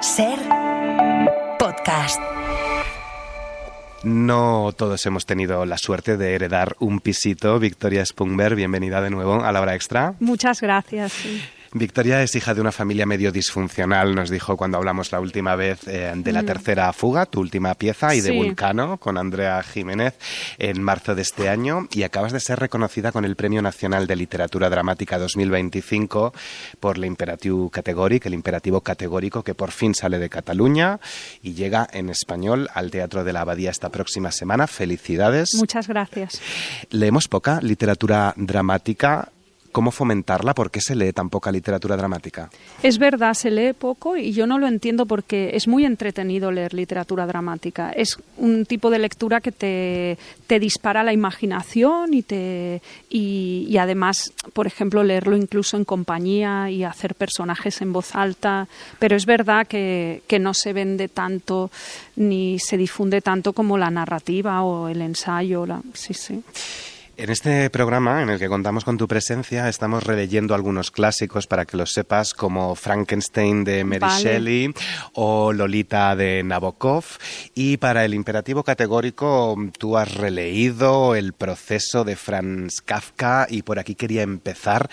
Ser podcast. No todos hemos tenido la suerte de heredar un pisito. Victoria Spungberg, bienvenida de nuevo a La Hora Extra. Muchas gracias. Sí. Victoria es hija de una familia medio disfuncional, nos dijo cuando hablamos la última vez de La Tercera Fuga, tu última pieza, y de Vulcano, con Andrea Jiménez, en marzo de este año, y acabas de ser reconocida con el Premio Nacional de Literatura Dramática 2025 por l'Imperatiu Categòric, el imperativo categórico, que por fin sale de Cataluña y llega en español al Teatro de la Abadía esta próxima semana. ¡Felicidades! Muchas gracias. Leemos poca literatura dramática. ¿Cómo fomentarla? ¿Por qué se lee tan poca literatura dramática? Es verdad, se lee poco y yo no lo entiendo porque es muy entretenido leer literatura dramática. Es un tipo de lectura que te dispara la imaginación y además, por ejemplo, leerlo incluso en compañía y hacer personajes en voz alta. Pero es verdad que no se vende tanto ni se difunde tanto como la narrativa o el ensayo. Sí. En este programa, en el que contamos con tu presencia, estamos releyendo algunos clásicos para que los sepas, como Frankenstein de Mary Shelley o Lolita de Nabokov. Y para el imperativo categórico, tú has releído El proceso de Franz Kafka, y por aquí quería empezar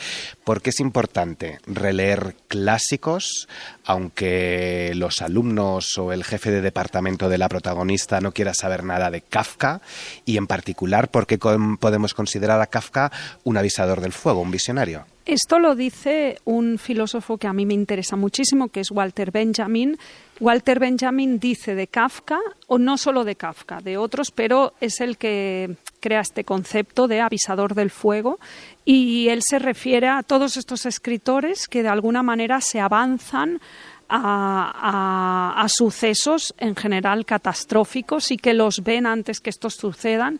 porque es importante releer clásicos, aunque los alumnos o el jefe de departamento de la protagonista no quiera saber nada de Kafka, y en particular porque podemos considerar a Kafka un avisador del fuego, un visionario. Esto lo dice un filósofo que a mí me interesa muchísimo, que es Walter Benjamin. Walter Benjamin dice de Kafka, o no solo de Kafka, de otros, pero es el que crea este concepto de avisador del fuego, y él se refiere a todos estos escritores que de alguna manera se avanzan a sucesos en general catastróficos y que los ven antes que estos sucedan.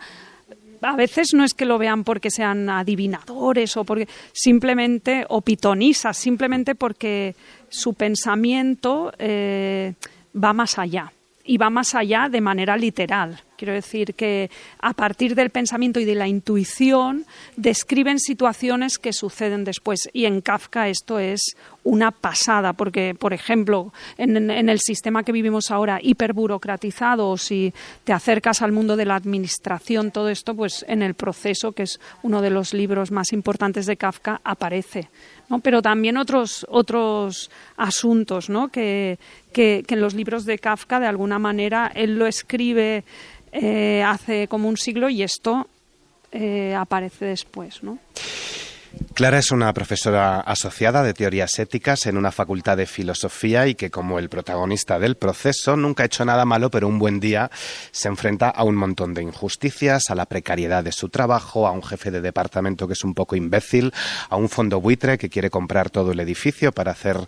A veces no es que lo vean porque sean adivinadores o porque simplemente, o pitonisas, simplemente porque su pensamiento va más allá. Y va más allá de manera literal. Quiero decir que a partir del pensamiento y de la intuición describen situaciones que suceden después. Y en Kafka esto es una pasada, porque, por ejemplo, en el sistema que vivimos ahora, hiperburocratizado, o si te acercas al mundo de la administración, todo esto, pues en El proceso, que es uno de los libros más importantes de Kafka, aparece, ¿no? Pero también otros asuntos, ¿no? que en los libros de Kafka, de alguna manera, él lo escribe hace como un siglo y esto aparece después, ¿no? Clara es una profesora asociada de teorías éticas en una facultad de filosofía y que, como el protagonista del proceso, nunca ha hecho nada malo, pero un buen día se enfrenta a un montón de injusticias, a la precariedad de su trabajo, a un jefe de departamento que es un poco imbécil, a un fondo buitre que quiere comprar todo el edificio para hacer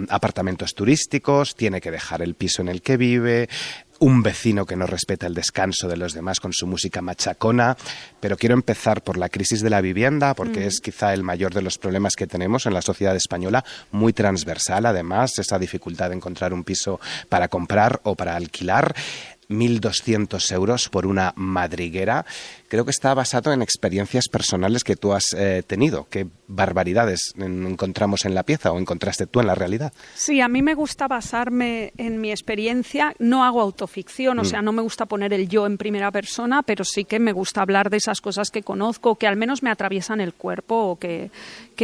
apartamentos turísticos, tiene que dejar el piso en el que vive, un vecino que no respeta el descanso de los demás con su música machacona. Pero quiero empezar por la crisis de la vivienda, porque es quizá el mayor de los problemas que tenemos en la sociedad española, muy transversal además, esa dificultad de encontrar un piso para comprar o para alquilar. 1.200 euros por una madriguera. Creo que está basado en experiencias personales que tú has tenido. ¿Qué barbaridades encontramos en la pieza o encontraste tú en la realidad? Sí, a mí me gusta basarme en mi experiencia. No hago autoficción, o sea, no me gusta poner el yo en primera persona, pero sí que me gusta hablar de esas cosas que conozco, que al menos me atraviesan el cuerpo o que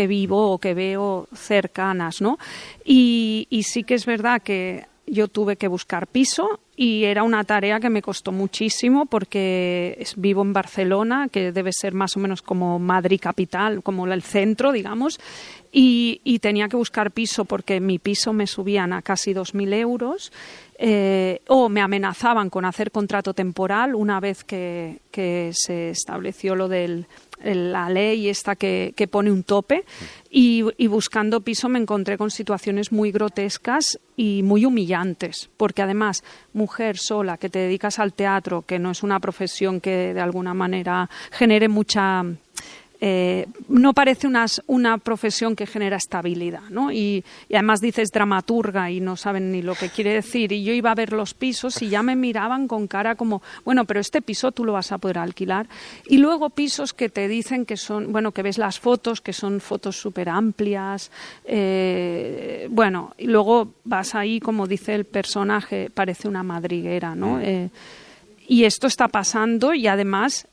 vivo o que veo cercanas, ¿no? Y sí que es verdad que yo tuve que buscar piso y era una tarea que me costó muchísimo porque vivo en Barcelona, que debe ser más o menos como Madrid capital, como el centro, digamos, y tenía que buscar piso porque mi piso me subían a casi 2.000 euros o me amenazaban con hacer contrato temporal una vez que se estableció lo del la ley esta que pone un tope, y buscando piso me encontré con situaciones muy grotescas y muy humillantes, porque además, mujer sola que te dedicas al teatro, que no es una profesión que de alguna manera genere mucha no parece una profesión que genera estabilidad, ¿no? Y además dices dramaturga y no saben ni lo que quiere decir. Y yo iba a ver los pisos y ya me miraban con cara como, bueno, pero este piso tú lo vas a poder alquilar. Y luego pisos que te dicen que son, bueno, que ves las fotos, que son fotos súper amplias. Bueno, y luego vas ahí, como dice el personaje, parece una madriguera, ¿no? Y esto está pasando y además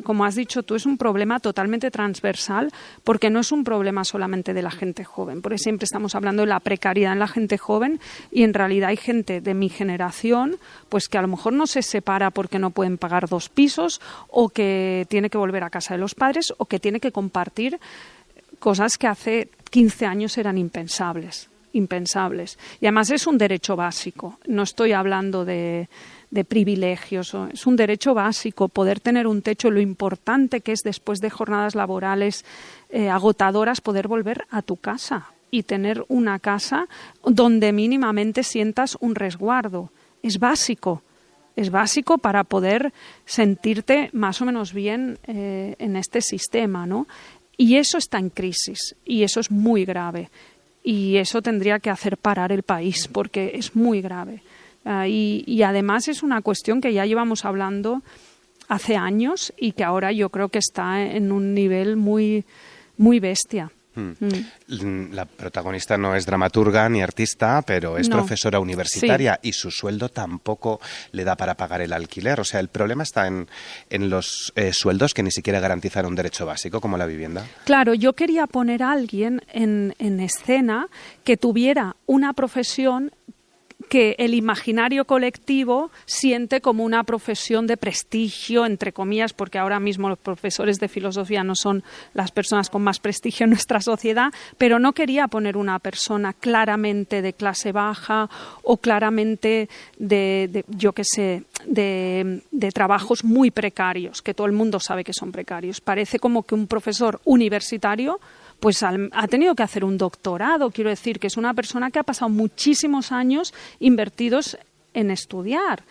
como has dicho tú, es un problema totalmente transversal porque no es un problema solamente de la gente joven, porque siempre estamos hablando de la precariedad en la gente joven y en realidad hay gente de mi generación pues que a lo mejor no se separa porque no pueden pagar 2 pisos o que tiene que volver a casa de los padres o que tiene que compartir cosas que hace 15 años eran impensables. Y además es un derecho básico, no estoy hablando de privilegios, es un derecho básico poder tener un techo, lo importante que es después de jornadas laborales agotadoras poder volver a tu casa y tener una casa donde mínimamente sientas un resguardo. Es básico para poder sentirte más o menos bien en este sistema, ¿no? Y eso está en crisis y eso es muy grave. Y eso tendría que hacer parar el país porque es muy grave. Y además es una cuestión que ya llevamos hablando hace años y que ahora yo creo que está en un nivel muy, muy bestia. La protagonista no es dramaturga ni artista, pero es profesora universitaria y su sueldo tampoco le da para pagar el alquiler. O sea, el problema está en los sueldos que ni siquiera garantizan un derecho básico como la vivienda. Claro, yo quería poner a alguien en escena que tuviera una profesión que el imaginario colectivo siente como una profesión de prestigio, entre comillas, porque ahora mismo los profesores de filosofía no son las personas con más prestigio en nuestra sociedad, pero no quería poner una persona claramente de clase baja o claramente de trabajos muy precarios, que todo el mundo sabe que son precarios. Parece como que un profesor universitario pues ha tenido que hacer un doctorado, quiero decir, que es una persona que ha pasado muchísimos años invertidos en estudiar.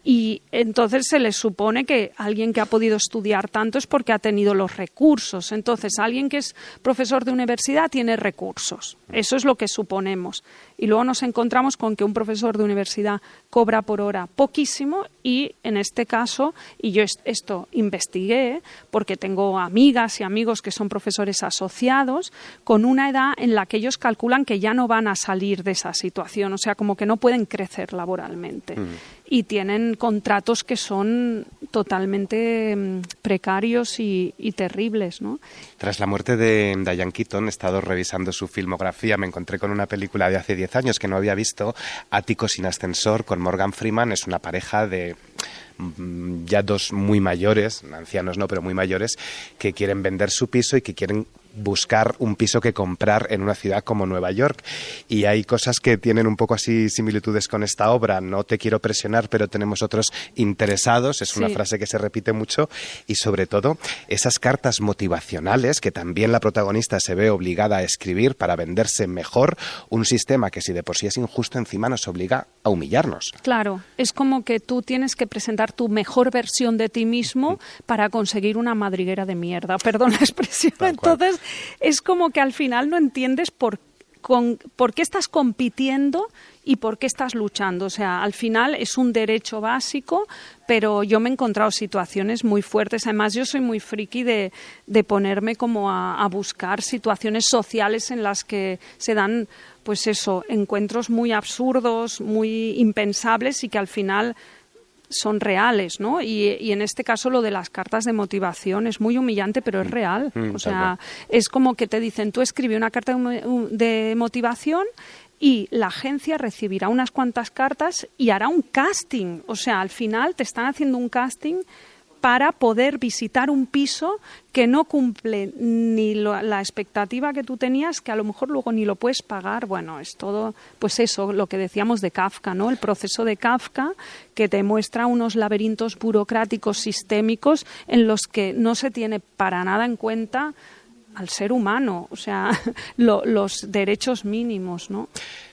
Y entonces se les supone que alguien que ha podido estudiar tanto es porque ha tenido los recursos. Entonces, alguien que es profesor de universidad tiene recursos. Eso es lo que suponemos. Y luego nos encontramos con que un profesor de universidad cobra por hora poquísimo y, en este caso, y yo esto investigué porque tengo amigas y amigos que son profesores asociados con una edad en la que ellos calculan que ya no van a salir de esa situación, o sea, como que no pueden crecer laboralmente. Y tienen contratos que son totalmente precarios y terribles, ¿no? Tras la muerte de Diane Keaton, he estado revisando su filmografía, me encontré con una película de hace 10 años que no había visto, Ático sin ascensor, con Morgan Freeman. Es una pareja de ya 2 muy mayores, ancianos no, pero muy mayores, que quieren vender su piso y que quieren buscar un piso que comprar en una ciudad como Nueva York. Y hay cosas que tienen un poco así similitudes con esta obra. No te quiero presionar, pero tenemos otros interesados. Es una frase que se repite mucho. Y sobre todo, esas cartas motivacionales que también la protagonista se ve obligada a escribir para venderse mejor un sistema que si de por sí es injusto, encima nos obliga a humillarnos. Claro, es como que tú tienes que presentar tu mejor versión de ti mismo para conseguir una madriguera de mierda. Perdón la expresión. Entonces, es como que al final no entiendes por qué estás compitiendo y por qué estás luchando. O sea, al final es un derecho básico, pero yo me he encontrado situaciones muy fuertes. Además, yo soy muy friki de ponerme como a buscar situaciones sociales en las que se dan, pues eso, encuentros muy absurdos, muy impensables y que al final son reales, ¿no? Y en este caso lo de las cartas de motivación es muy humillante, pero es real. O sea, es como que te dicen, tú escribe una carta de motivación y la agencia recibirá unas cuantas cartas y hará un casting. O sea, al final te están haciendo un casting para poder visitar un piso que no cumple ni la expectativa que tú tenías, que a lo mejor luego ni lo puedes pagar. Bueno, es todo, pues eso, lo que decíamos de Kafka, ¿no? El proceso de Kafka, que te muestra unos laberintos burocráticos sistémicos en los que no se tiene para nada en cuenta al ser humano, o sea, los derechos mínimos, ¿no?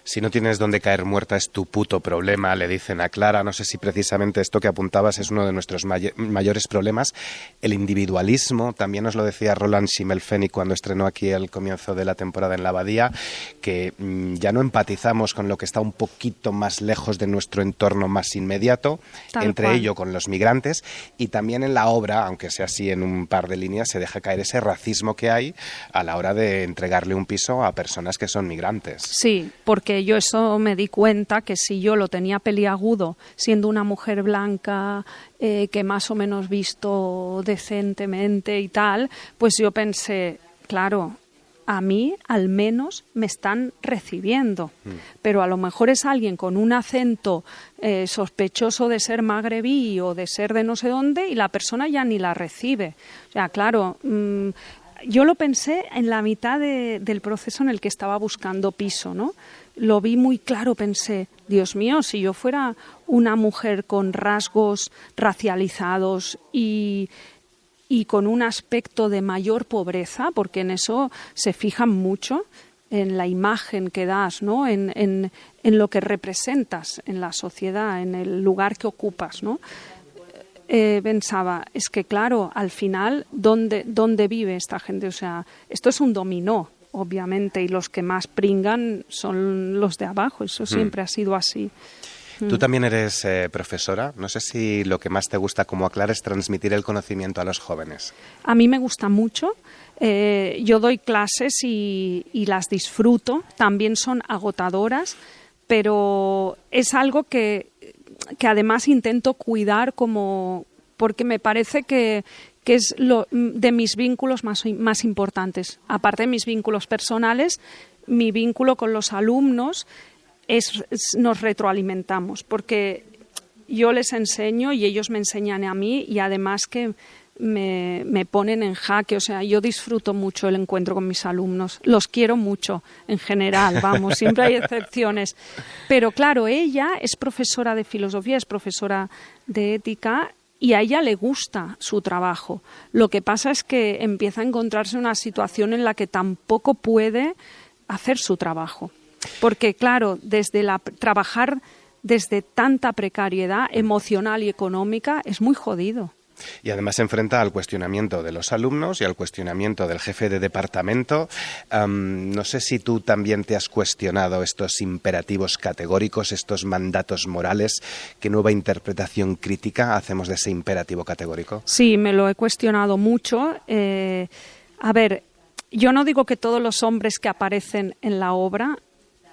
Si no tienes dónde caer muerta es tu puto problema, le dicen a Clara. No sé si precisamente esto que apuntabas es uno de nuestros mayores problemas. El individualismo, también nos lo decía Roland Schimmelpfennig cuando estrenó aquí el comienzo de la temporada en la Abadía, que ya no empatizamos con lo que está un poquito más lejos de nuestro entorno más inmediato, entre ello con los migrantes, y también en la obra, aunque sea así en un par de líneas, se deja caer ese racismo que hay a la hora de entregarle un piso a personas que son migrantes. Sí, porque yo eso me di cuenta que si yo lo tenía peliagudo siendo una mujer blanca que más o menos visto decentemente y tal, pues yo pensé, claro, a mí al menos me están recibiendo, pero a lo mejor es alguien con un acento sospechoso de ser magrebí o de ser de no sé dónde y la persona ya ni la recibe. O sea, claro, yo lo pensé en la mitad del proceso en el que estaba buscando piso, ¿no? Lo vi muy claro, pensé, Dios mío, si yo fuera una mujer con rasgos racializados y con un aspecto de mayor pobreza, porque en eso se fijan mucho, en la imagen que das, ¿no? En lo que representas en la sociedad, en el lugar que ocupas, ¿no? Pensaba, es que claro, al final, ¿dónde vive esta gente? O sea, esto es un dominó, obviamente, y los que más pringan son los de abajo, eso siempre ha sido así. Tú también eres profesora. No sé si lo que más te gusta como a Clara es transmitir el conocimiento a los jóvenes. A mí me gusta mucho. Yo doy clases y las disfruto. También son agotadoras, pero es algo que además intento cuidar porque me parece que es de mis vínculos más importantes. Aparte de mis vínculos personales, mi vínculo con los alumnos nos retroalimentamos, porque yo les enseño y ellos me enseñan a mí y además que me ponen en jaque. O sea, yo disfruto mucho el encuentro con mis alumnos, los quiero mucho en general, vamos, siempre hay excepciones, pero claro, ella es profesora de filosofía, es profesora de ética y a ella le gusta su trabajo. Lo que pasa es que empieza a encontrarse en una situación en la que tampoco puede hacer su trabajo. Porque, claro, trabajar desde tanta precariedad emocional y económica es muy jodido. Y además se enfrenta al cuestionamiento de los alumnos y al cuestionamiento del jefe de departamento. No sé si tú también te has cuestionado estos imperativos categóricos, estos mandatos morales. ¿Qué nueva interpretación crítica hacemos de ese imperativo categórico? Sí, me lo he cuestionado mucho. A ver, yo no digo que todos los hombres que aparecen en la obra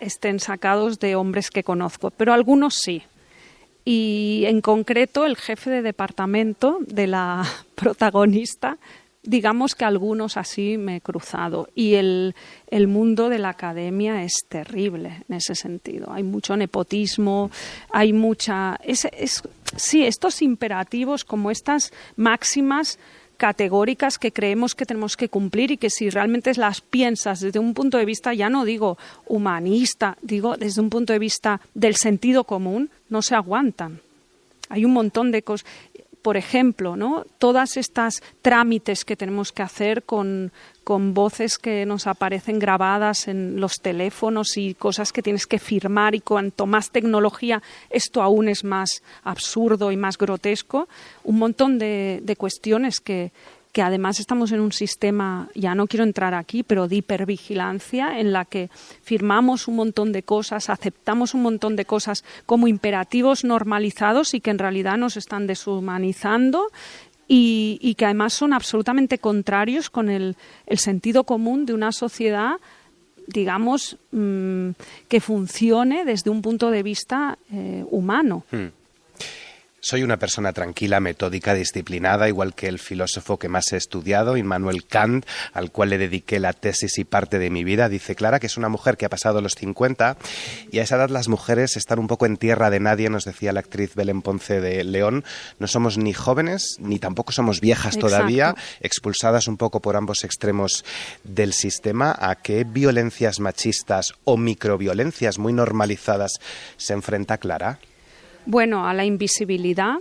estén sacados de hombres que conozco, pero algunos sí. Y en concreto el jefe de departamento de la protagonista, digamos que algunos así me he cruzado. Y el mundo de la academia es terrible en ese sentido. Hay mucho nepotismo, hay mucha... Sí, estos imperativos como estas máximas categóricas que creemos que tenemos que cumplir y que si realmente las piensas desde un punto de vista, ya no digo humanista, digo desde un punto de vista del sentido común, no se aguantan. Hay un montón de cosas. Por ejemplo, ¿no? Todas estas trámites que tenemos que hacer con voces que nos aparecen grabadas en los teléfonos y cosas que tienes que firmar, y cuanto más tecnología, esto aún es más absurdo y más grotesco. Un montón de cuestiones que además estamos en un sistema, ya no quiero entrar aquí, pero de hipervigilancia, en la que firmamos un montón de cosas, aceptamos un montón de cosas como imperativos normalizados y que en realidad nos están deshumanizando y que además son absolutamente contrarios con el sentido común de una sociedad, digamos, que funcione desde un punto de vista humano. Soy una persona tranquila, metódica, disciplinada, igual que el filósofo que más he estudiado, Immanuel Kant, al cual le dediqué la tesis y parte de mi vida. Dice Clara que es una mujer que ha pasado los 50 y a esa edad las mujeres están un poco en tierra de nadie, nos decía la actriz Belén Ponce de León. No somos ni jóvenes ni tampoco somos viejas todavía, expulsadas un poco por ambos extremos del sistema. ¿A qué violencias machistas o microviolencias muy normalizadas se enfrenta Clara? Bueno, a la invisibilidad,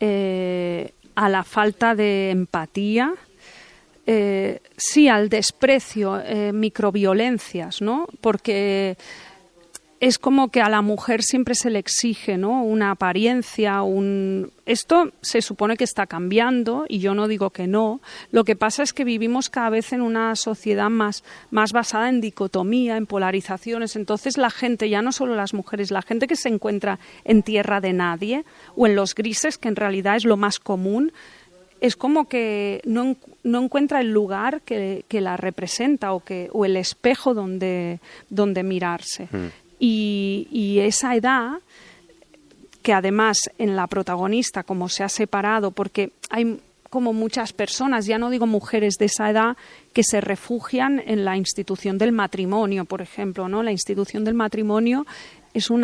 a la falta de empatía, sí, al desprecio, microviolencias, ¿no? Porque es como que a la mujer siempre se le exige, ¿no? Una apariencia, Esto se supone que está cambiando y yo no digo que no. Lo que pasa es que vivimos cada vez en una sociedad más basada en dicotomía, en polarizaciones. Entonces la gente, ya no solo las mujeres, la gente que se encuentra en tierra de nadie o en los grises, que en realidad es lo más común, es como que no encuentra el lugar que la representa o el espejo donde mirarse. Y esa edad, que además en la protagonista, como se ha separado, porque hay como muchas personas, ya no digo mujeres de esa edad, que se refugian en la institución del matrimonio, por ejemplo, ¿no? La institución del matrimonio es un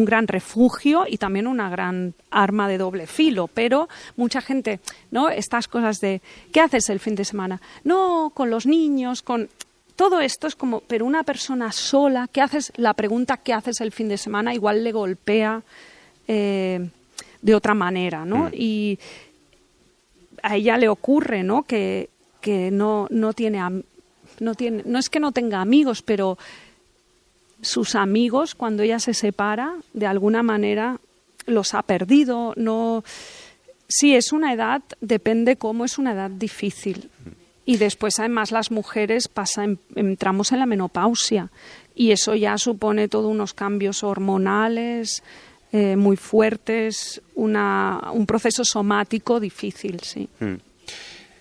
gran refugio y también una gran arma de doble filo, pero mucha gente, ¿no? Estas cosas de ¿qué haces el fin de semana? No, con los niños, todo esto es como, pero una persona sola, la pregunta ¿qué haces el fin de semana? Igual le golpea de otra manera, ¿no? Y a ella le ocurre, ¿no? Que no es que no tenga amigos, pero sus amigos, cuando ella se separa, de alguna manera los ha perdido. Sí, es una edad, depende cómo, es una edad difícil. Y después, además, las mujeres entramos en la menopausia y eso ya supone todos unos cambios hormonales muy fuertes, un proceso somático difícil, sí.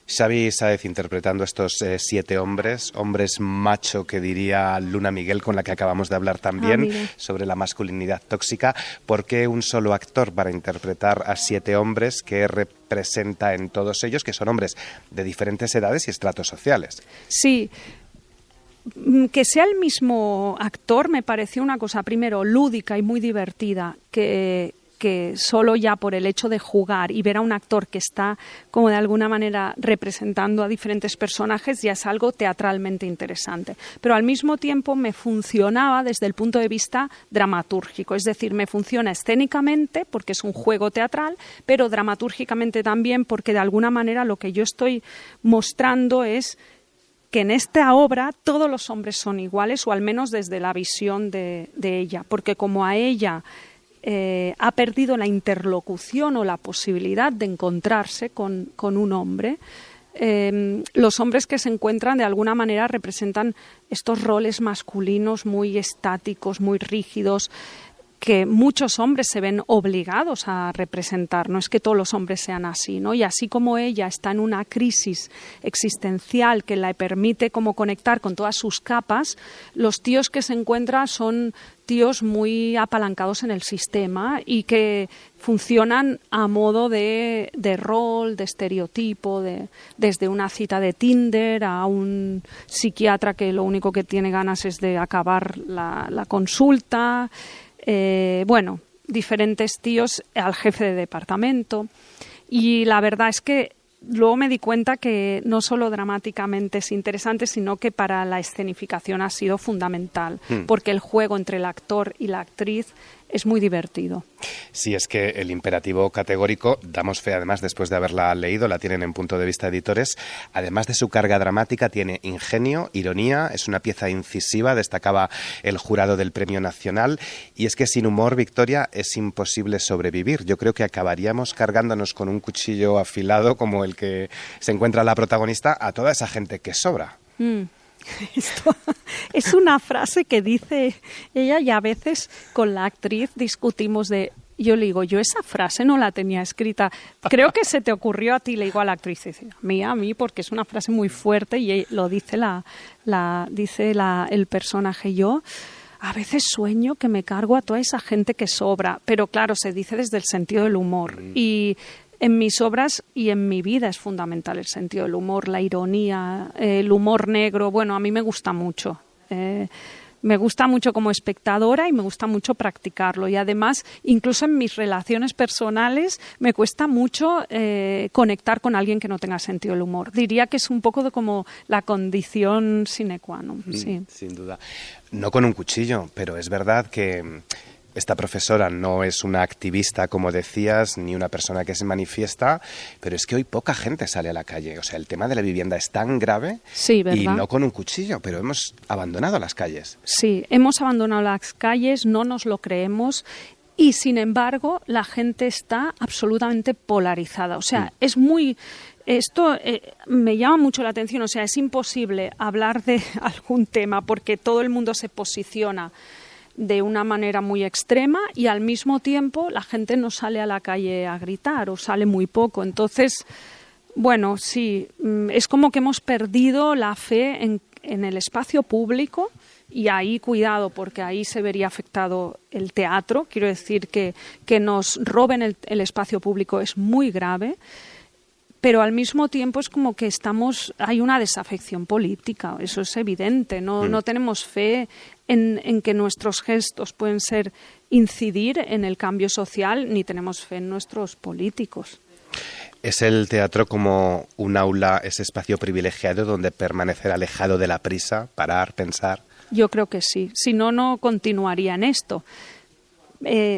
Xavi Sáez interpretando estos 7 hombres macho, que diría Luna Miguel, con la que acabamos de hablar también, sobre la masculinidad tóxica. ¿Por qué un solo actor para interpretar a 7 hombres que representa en todos ellos, que son hombres de diferentes edades y estratos sociales? Sí. Que sea el mismo actor me pareció una cosa, primero, lúdica y muy divertida, que solo ya por el hecho de jugar y ver a un actor que está como de alguna manera representando a diferentes personajes ya es algo teatralmente interesante. Pero al mismo tiempo me funcionaba desde el punto de vista dramatúrgico, es decir, me funciona escénicamente porque es un juego teatral, pero dramatúrgicamente también porque de alguna manera lo que yo estoy mostrando es que en esta obra todos los hombres son iguales, o al menos desde la visión de ella, porque como a ella ha perdido la interlocución o la posibilidad de encontrarse con un hombre, los hombres que se encuentran de alguna manera representan estos roles masculinos muy estáticos, muy rígidos, que muchos hombres se ven obligados a representar. No es que todos los hombres sean así, ¿no? Y así como ella está en una crisis existencial que le permite como conectar con todas sus capas, los tíos que se encuentran son tíos muy apalancados en el sistema y que funcionan a modo de rol, de estereotipo, desde una cita de Tinder a un psiquiatra que lo único que tiene ganas es de acabar la consulta. Bueno, diferentes tíos, al jefe de departamento, y la verdad es que luego me di cuenta que no solo dramáticamente es interesante, sino que para la escenificación ha sido fundamental, porque el juego entre el actor y la actriz es muy divertido. Sí, es que el imperativo categórico, damos fe además después de haberla leído, la tienen en Punto de Vista Editores, además de su carga dramática tiene ingenio, ironía, es una pieza incisiva, destacaba el jurado del Premio Nacional, y es que sin humor, Victoria, es imposible sobrevivir. Yo creo que acabaríamos cargándonos con un cuchillo afilado como el que se encuentra la protagonista a toda esa gente que sobra. Esto es una frase que dice ella, y a veces con la actriz discutimos yo le digo, yo esa frase no la tenía escrita, creo que se te ocurrió a ti, le digo a la actriz, dice, a mí, porque es una frase muy fuerte y lo dice el personaje. Yo a veces sueño que me cargo a toda esa gente que sobra, pero claro, se dice desde el sentido del humor y en mis obras y en mi vida es fundamental el sentido del humor, la ironía, el humor negro. Bueno, a mí me gusta mucho. Me gusta mucho como espectadora y me gusta mucho practicarlo. Y además, incluso en mis relaciones personales, me cuesta mucho conectar con alguien que no tenga sentido del humor. Diría que es un poco como la condición sine qua non. Sí. Sin duda. No con un cuchillo, pero es verdad que Esta profesora no es una activista, como decías, ni una persona que se manifiesta, pero es que hoy poca gente sale a la calle. O sea, el tema de la vivienda es tan grave, sí, ¿verdad? Y no con un cuchillo, pero hemos abandonado las calles. Sí, hemos abandonado las calles, no nos lo creemos. Y, sin embargo, la gente está absolutamente polarizada. O sea, es muy... Esto me llama mucho la atención. O sea, es imposible hablar de algún tema porque todo el mundo se posiciona de una manera muy extrema y, al mismo tiempo, la gente no sale a la calle a gritar o sale muy poco. Entonces, bueno, sí, es como que hemos perdido la fe en el espacio público. Y ahí, cuidado, porque ahí se vería afectado el teatro. Quiero decir que nos roben el espacio público es muy grave, pero al mismo tiempo es como que hay una desafección política, eso es evidente. No tenemos fe en que nuestros gestos pueden incidir en el cambio social, ni tenemos fe en nuestros políticos. ¿Es el teatro como un aula, ese espacio privilegiado donde permanecer alejado de la prisa, parar, pensar? Yo creo que sí, si no, no continuaría en esto.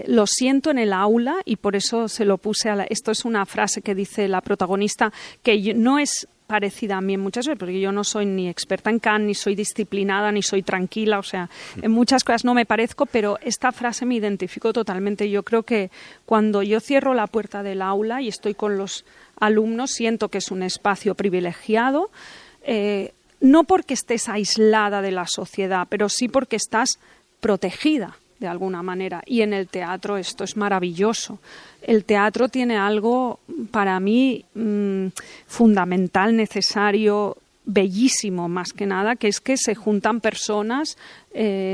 Lo siento en el aula y por eso se lo puse esto es una frase que dice la protagonista que no es parecida a mí muchas veces, porque yo no soy ni experta en Kant, ni soy disciplinada, ni soy tranquila, o sea, en muchas cosas no me parezco, pero esta frase me identifico totalmente. Yo creo que cuando yo cierro la puerta del aula y estoy con los alumnos, siento que es un espacio privilegiado, no porque estés aislada de la sociedad, pero sí porque estás protegida de alguna manera. Y en el teatro esto es maravilloso. El teatro tiene algo para mí fundamental, necesario, bellísimo más que nada, que es que se juntan personas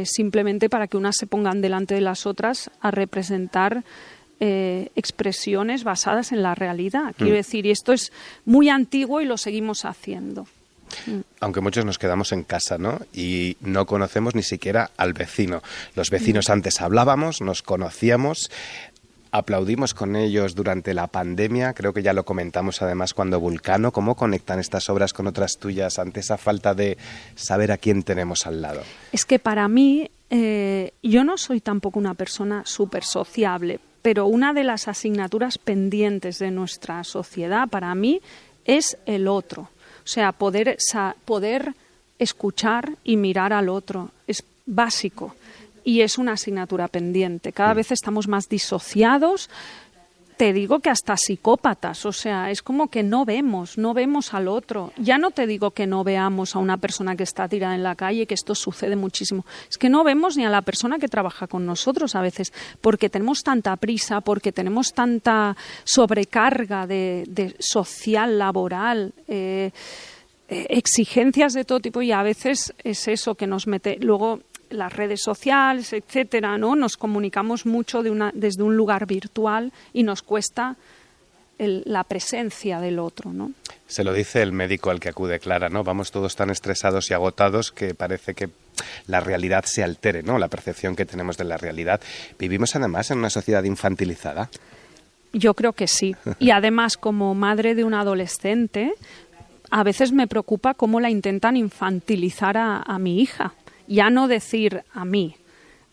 simplemente para que unas se pongan delante de las otras a representar expresiones basadas en la realidad. Quiero decir, y esto es muy antiguo y lo seguimos haciendo. Aunque muchos nos quedamos en casa, ¿no? Y no conocemos ni siquiera al vecino. Los vecinos antes hablábamos, nos conocíamos, aplaudimos con ellos durante la pandemia. Creo que ya lo comentamos además cuando Vulcano. ¿Cómo conectan estas obras con otras tuyas ante esa falta de saber a quién tenemos al lado? Es que para mí, yo no soy tampoco una persona súper sociable, pero una de las asignaturas pendientes de nuestra sociedad para mí es el otro. O sea, poder escuchar y mirar al otro es básico y es una asignatura pendiente. Cada vez estamos más disociados, te digo que hasta psicópatas, o sea, es como que no vemos al otro. Ya no te digo que no veamos a una persona que está tirada en la calle, que esto sucede muchísimo. Es que no vemos ni a la persona que trabaja con nosotros a veces, porque tenemos tanta prisa, porque tenemos tanta sobrecarga de social, laboral, exigencias de todo tipo, y a veces es eso que nos mete. Luego las redes sociales, etcétera, ¿no? Nos comunicamos mucho desde un lugar virtual y nos cuesta la presencia del otro, ¿no? Se lo dice el médico al que acude Clara, ¿no? Vamos todos tan estresados y agotados que parece que la realidad se altere, ¿no? La percepción que tenemos de la realidad. ¿Vivimos además en una sociedad infantilizada? Yo creo que sí. Y además, como madre de un adolescente, a veces me preocupa cómo la intentan infantilizar a mi hija. Ya no decir a mí,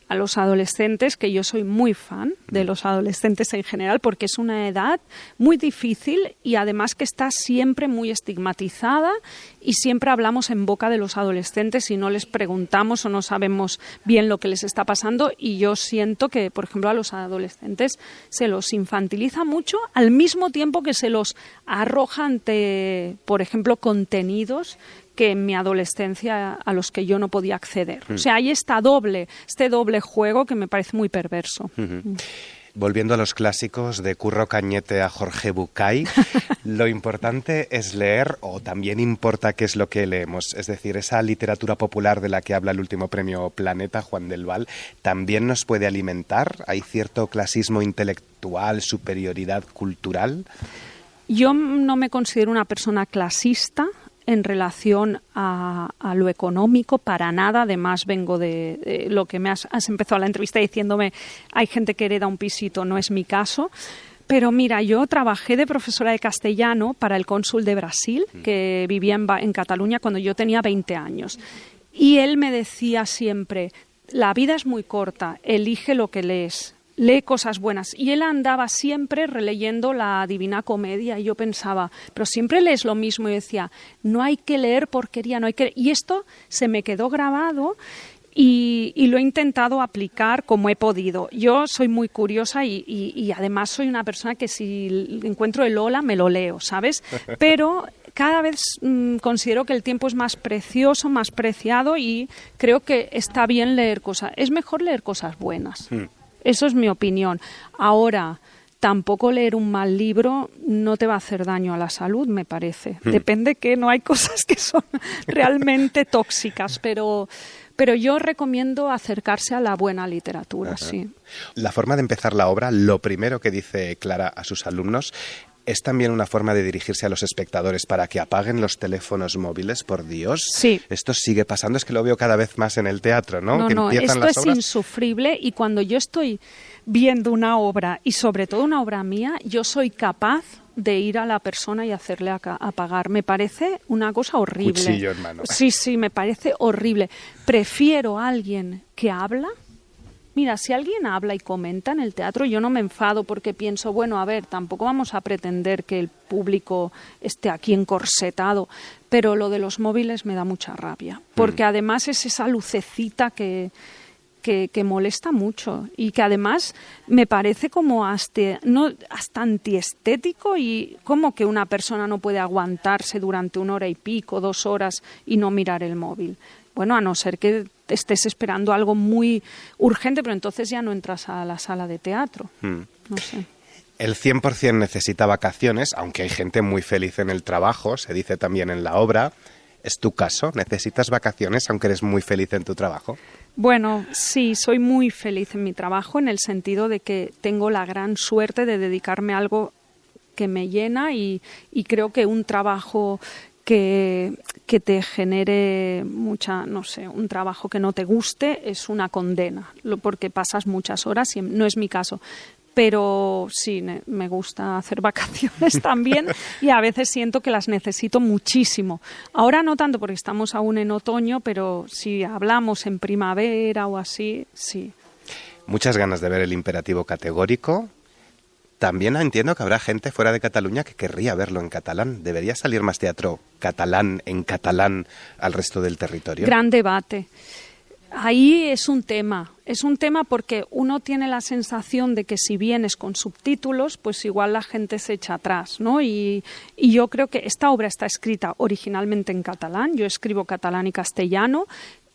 a los adolescentes, que yo soy muy fan de los adolescentes en general, porque es una edad muy difícil y además que está siempre muy estigmatizada y siempre hablamos en boca de los adolescentes y no les preguntamos o no sabemos bien lo que les está pasando, y yo siento que, por ejemplo, a los adolescentes se los infantiliza mucho al mismo tiempo que se los arroja ante, por ejemplo, contenidos que en mi adolescencia a los que yo no podía acceder. O sea, hay este doble juego que me parece muy perverso. Volviendo a los clásicos, de Curro Cañete a Jorge Bucay, lo importante es leer, o también importa qué es lo que leemos. Es decir, esa literatura popular de la que habla el último premio Planeta, Juan del Val, ¿también nos puede alimentar? ¿Hay cierto clasismo intelectual, superioridad cultural? Yo no me considero una persona clasista en relación a lo económico, para nada. Además, vengo de lo que me has empezado la entrevista diciéndome, hay gente que hereda un pisito, no es mi caso. Pero mira, yo trabajé de profesora de castellano para el cónsul de Brasil, que vivía en Cataluña cuando yo tenía 20 años. Y él me decía siempre, la vida es muy corta, elige lo que lees. Lee cosas buenas. Y él andaba siempre releyendo la Divina Comedia y yo pensaba, pero siempre lees lo mismo. Y decía, no hay que leer porquería, no hay que... Y esto se me quedó grabado y lo he intentado aplicar como he podido. Yo soy muy curiosa y además soy una persona que si encuentro el Lola me lo leo, ¿sabes? Pero cada vez considero que el tiempo es más precioso, más preciado y creo que está bien leer cosas. Es mejor leer cosas buenas. Eso es mi opinión. Ahora, tampoco leer un mal libro no te va a hacer daño a la salud, me parece. Depende que no hay cosas que son realmente tóxicas, pero yo recomiendo acercarse a la buena literatura, sí. La forma de empezar la obra, lo primero que dice Clara a sus alumnos, ¿es también una forma de dirigirse a los espectadores para que apaguen los teléfonos móviles, por Dios? Sí. Esto sigue pasando, es que lo veo cada vez más en el teatro, ¿no? No, esto es obras... insufrible y cuando yo estoy viendo una obra y sobre todo una obra mía, yo soy capaz de ir a la persona y hacerle apagar. Me parece una cosa horrible. Cuchillo en mano. Sí, me parece horrible. Prefiero a alguien que habla. Mira, si alguien habla y comenta en el teatro, yo no me enfado porque pienso, bueno, a ver, tampoco vamos a pretender que el público esté aquí encorsetado, pero lo de los móviles me da mucha rabia, porque además es esa lucecita que molesta mucho y que además me parece como hasta antiestético y como que una persona no puede aguantarse durante 1 hora y pico, 2 horas y no mirar el móvil. Bueno, a no ser que estés esperando algo muy urgente, pero entonces ya no entras a la sala de teatro. No sé. El 100% necesita vacaciones, aunque hay gente muy feliz en el trabajo, se dice también en la obra. ¿Es tu caso? ¿Necesitas vacaciones aunque eres muy feliz en tu trabajo? Bueno, sí, soy muy feliz en mi trabajo en el sentido de que tengo la gran suerte de dedicarme a algo que me llena y creo que un trabajo que te genere un trabajo que no te guste es una condena, porque pasas muchas horas y no es mi caso. Pero sí, me gusta hacer vacaciones también y a veces siento que las necesito muchísimo. Ahora no tanto porque estamos aún en otoño, pero si hablamos en primavera o así, sí. Muchas ganas de ver el imperativo categórico. También entiendo que habrá gente fuera de Cataluña que querría verlo en catalán. ¿Debería salir más teatro catalán en catalán al resto del territorio? Gran debate. Ahí es un tema porque uno tiene la sensación de que si vienes con subtítulos, pues igual la gente se echa atrás, ¿no? Y yo creo que esta obra está escrita originalmente en catalán, yo escribo catalán y castellano,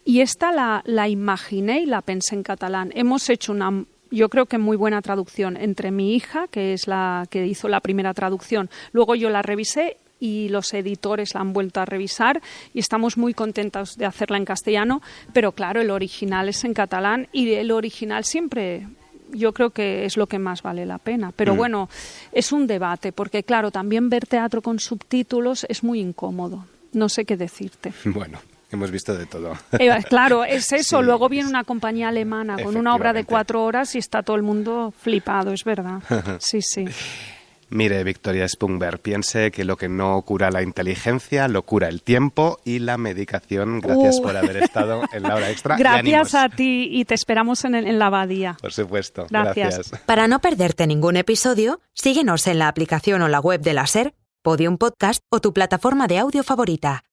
y esta la imaginé y la pensé en catalán. Hemos hecho yo creo que muy buena traducción entre mi hija, que es la que hizo la primera traducción, luego yo la revisé y los editores la han vuelto a revisar y estamos muy contentos de hacerla en castellano, pero claro, el original es en catalán y el original siempre yo creo que es lo que más vale la pena. Pero bueno, es un debate, porque claro, también ver teatro con subtítulos es muy incómodo. No sé qué decirte. Bueno. Hemos visto de todo. Claro, es eso. Sí, luego viene una compañía alemana con una obra de 4 horas y está todo el mundo flipado, es verdad. Sí. Mire, Victoria Spungberg, piense que lo que no cura la inteligencia, lo cura el tiempo y la medicación. Gracias por haber estado en la hora extra. Gracias a ti y te esperamos en la abadía. Por supuesto. Gracias. Para no perderte ningún episodio, síguenos en la aplicación o la web de la SER, Podium Podcast o tu plataforma de audio favorita.